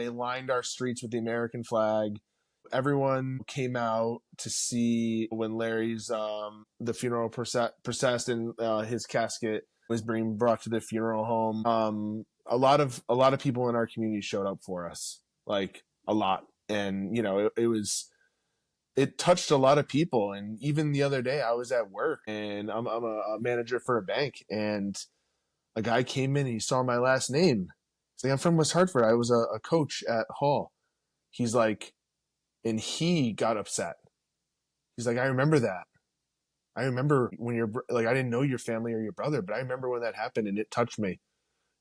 They lined our streets with the American flag. Everyone came out to see when Larry's the funeral processed and his casket was being brought to the funeral home. A lot of people in our community showed up for us, like a lot, and it touched a lot of people. And even the other day, I was at work, and I'm a manager for a bank, and a guy came in and he saw my last name. He's like, I'm from West Hartford. I was a coach at Hall. He's like, and he got upset. He's like, I remember that. I remember when I didn't know your family or your brother, but I remember when that happened and it touched me.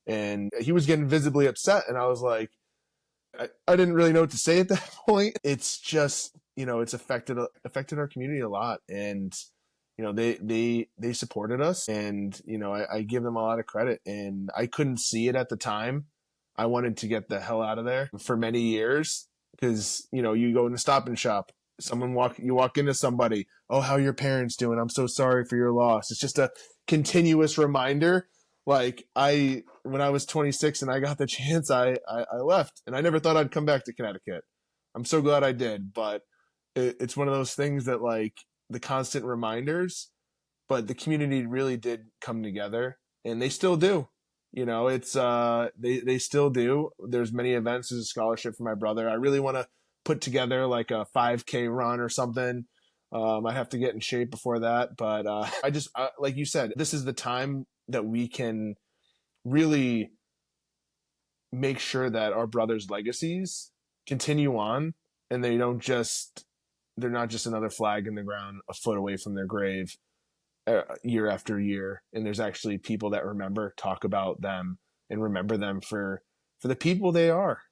And he was getting visibly upset. And I was like, I didn't really know what to say at that point. It's just, it's affected our community a lot. And, they supported us, and, I give them a lot of credit, and I couldn't see it at the time. I wanted to get the hell out of there for many years. Because, you go in the Stop and Shop, you walk into somebody, oh, how are your parents doing? I'm so sorry for your loss. It's just a continuous reminder. Like when I was 26 and I got the chance, I left, and I never thought I'd come back to Connecticut. I'm so glad I did, but it's one of those things that, like, the constant reminders, but the community really did come together, and they still do. It's they still do. There's many events as a scholarship for my brother. I really want to put together like a 5K run or something. I have to get in shape before that, but like you said, this is the time that we can really make sure that our brothers' legacies continue on, and they're not just another flag in the ground a foot away from their grave year after year. And there's actually people that talk about them and remember them for the people they are.